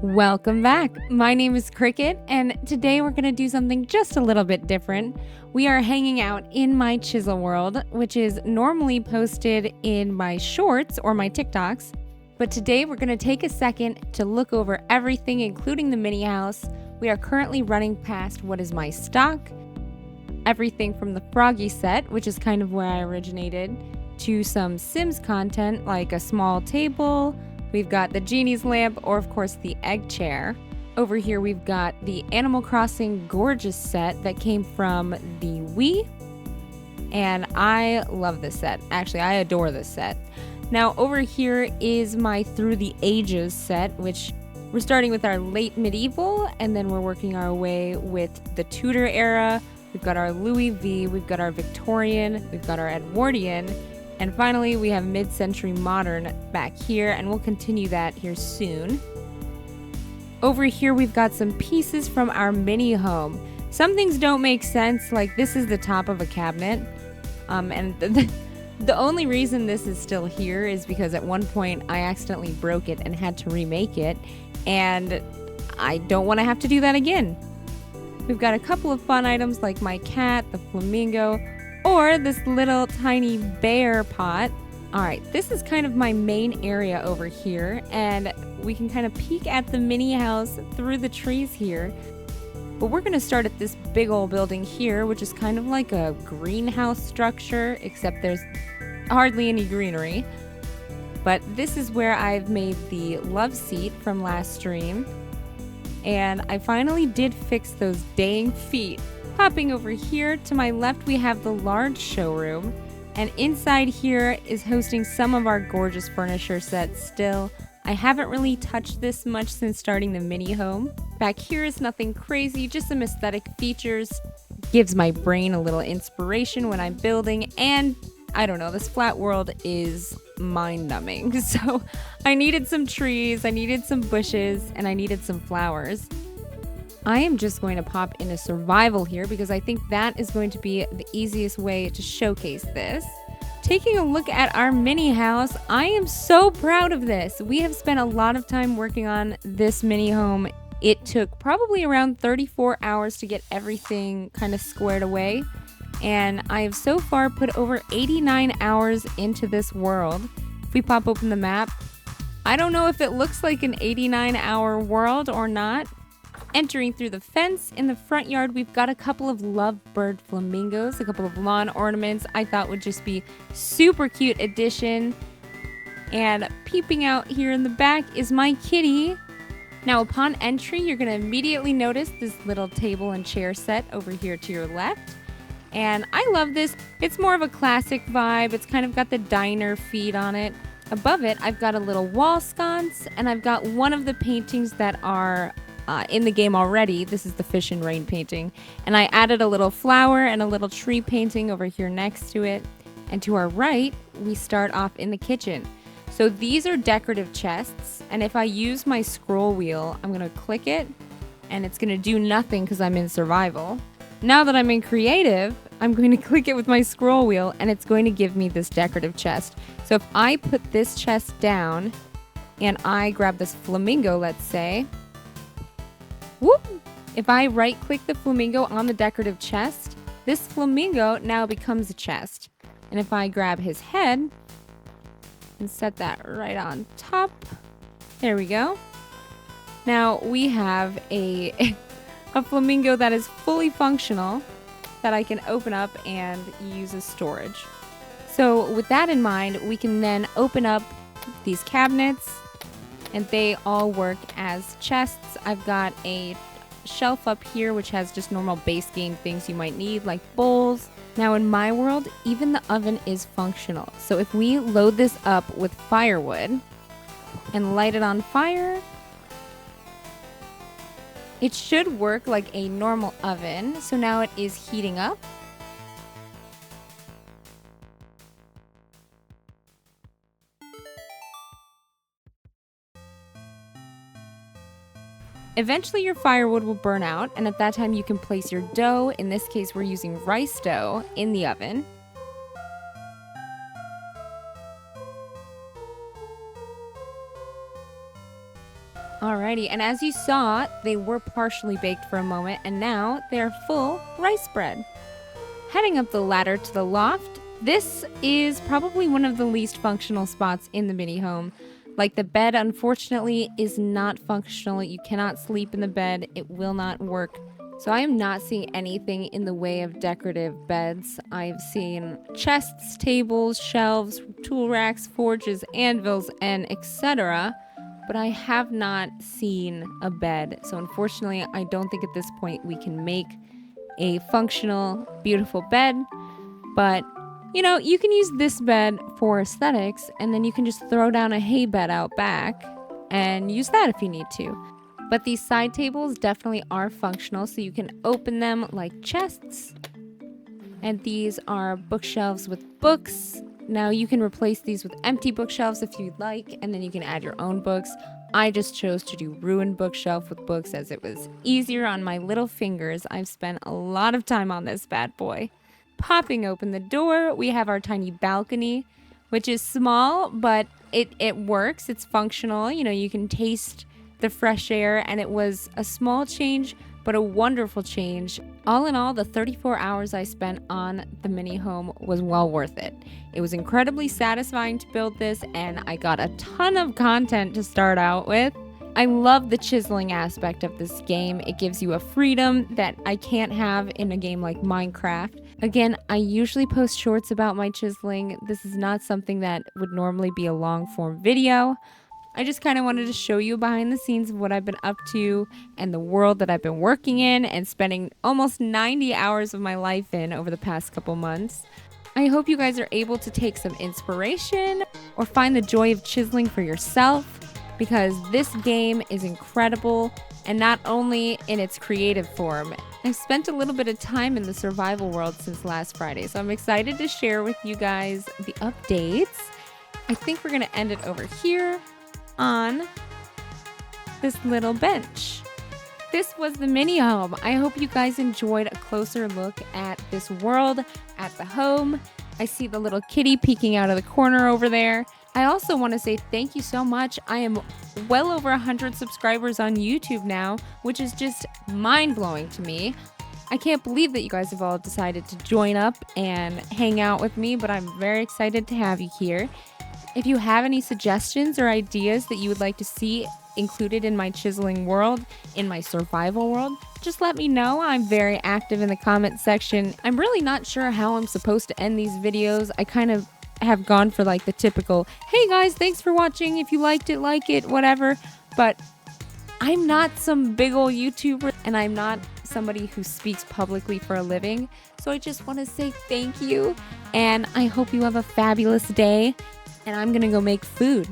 Welcome back. My name is Cricket, and today we're going to do something just a little bit different. We are hanging out in my chisel world, which is normally posted in my shorts or my TikToks. But today we're going to take a second to look over everything, including the mini house. We are currently running past what is my stock, everything from the Froggy set, which is kind of where I originated, to some Sims content like a small table. We've got the genie's lamp, or of course the egg chair. Over here we've got the Animal Crossing Gorgeous set that came from the Wii. And I love this set. Actually, I adore this set. Now over here is my Through the Ages set, which we're starting with our late medieval, and then we're working our way with the Tudor era. We've got our Louis V, we've got our Victorian, we've got our Edwardian, and finally we have mid-century modern back here, and we'll continue that here soon. Over here we've got some pieces from our mini home. Some things don't make sense, like this is the top of a cabinet, and the only reason this is still here is because at one point I accidentally broke it and had to remake it, and I don't want to have to do that again. We've got a couple of fun items like my cat, the flamingo, or this little tiny bear pot. Alright, this is kind of my main area over here, and we can kind of peek at the mini house through the trees here. But we're going to start at this big old building here, which is kind of like a greenhouse structure, except there's hardly any greenery. But this is where I've made the love seat from last stream. And I finally did fix those dang feet. Popping over here to my left, we have the large showroom, and inside here is hosting some of our gorgeous furniture sets still. I haven't really touched this much since starting the mini home. Back here is nothing crazy, just some aesthetic features. Gives my brain a little inspiration when I'm building, and I don't know, this flat world is mind-numbing. So I needed some trees, I needed some bushes, and I needed some flowers. I am just going to pop into survival here because I think that is going to be the easiest way to showcase this. Taking a look at our mini house, I am so proud of this. We have spent a lot of time working on this mini home. It took probably around 34 hours to get everything kind of squared away. And I have so far put over 89 hours into this world. If we pop open the map, I don't know if it looks like an 89-hour world or not. Entering through the fence in the front yard, we've got a couple of lovebird flamingos, a couple of lawn ornaments I thought would just be super cute addition. And peeping out here in the back is my kitty. Now upon entry, you're going to immediately notice this little table and chair set over here to your left. And I love this. It's more of a classic vibe. It's kind of got the diner feet on it. Above it, I've got a little wall sconce, and I've got one of the paintings that are in the game already. This is the Fish and Rain painting. And I added a little flower and a little tree painting over here next to it. And to our right, we start off in the kitchen. So these are decorative chests, and if I use my scroll wheel, I'm going to click it, and it's going to do nothing because I'm in survival. Now that I'm in creative, I'm going to click it with my scroll wheel, and it's going to give me this decorative chest. So if I put this chest down, and I grab this flamingo, let's say, whoop! If I right-click the flamingo on the decorative chest, this flamingo now becomes a chest. And if I grab his head and set that right on top, there we go. Now we have a flamingo that is fully functional that I can open up and use as storage. So with that in mind, we can then open up these cabinets, and they all work as chests. I've got a shelf up here which has just normal base game things you might need, like bowls. Now in my world, even the oven is functional. So if we load this up with firewood and light it on fire, it should work like a normal oven. So now it is heating up. Eventually your firewood will burn out, and at that time you can place your dough, in this case we're using rice dough, in the oven. Alrighty, and as you saw, they were partially baked for a moment, and now they're full rice bread. Heading up the ladder to the loft, this is probably one of the least functional spots in the mini home. Like the bed, unfortunately, is not functional. You cannot sleep in the bed, it will not work. So I am not seeing anything in the way of decorative beds. I've seen chests, tables, shelves, tool racks, forges, anvils, and etc. But I have not seen a bed. So unfortunately, I don't think at this point we can make a functional, beautiful bed. But, you can use this bed for aesthetics, and then you can just throw down a hay bed out back and use that if you need to. But these side tables definitely are functional, so you can open them like chests. And these are bookshelves with books. Now you can replace these with empty bookshelves if you'd like, and then you can add your own books. I just chose to do ruined bookshelf with books as it was easier on my little fingers. I've spent a lot of time on this bad boy. Popping open the door, we have our tiny balcony, which is small, but it works. It's functional. You can taste the fresh air, and it was a small change, but a wonderful change. All in all, the 34 hours I spent on the mini home was well worth it. It was incredibly satisfying to build this, and I got a ton of content to start out with. I love the chiseling aspect of this game. It gives you a freedom that I can't have in a game like Minecraft. Again, I usually post shorts about my chiseling. This is not something that would normally be a long form video. I just kind of wanted to show you behind the scenes of what I've been up to and the world that I've been working in and spending almost 90 hours of my life in over the past couple months. I hope you guys are able to take some inspiration or find the joy of chiseling for yourself, because this game is incredible, and not only in its creative form. I've spent a little bit of time in the survival world since last Friday, so I'm excited to share with you guys the updates. I think we're going to end it over here on this little bench. This was the mini home. I hope you guys enjoyed a closer look at this world, at the home. I see the little kitty peeking out of the corner over there. I also want to say thank you so much. I am well over 100 subscribers on YouTube now, which is just mind-blowing to me. I can't believe that you guys have all decided to join up and hang out with me, but I'm very excited to have you here. If you have any suggestions or ideas that you would like to see included in my chiseling world, in my survival world, just let me know. I'm very active in the comment section. I'm really not sure how I'm supposed to end these videos. I kind of have gone for like the typical, hey guys, thanks for watching. If you liked it, like it, whatever. But I'm not some big old YouTuber, and I'm not somebody who speaks publicly for a living. So I just want to say thank you, and I hope you have a fabulous day. And I'm gonna go make food.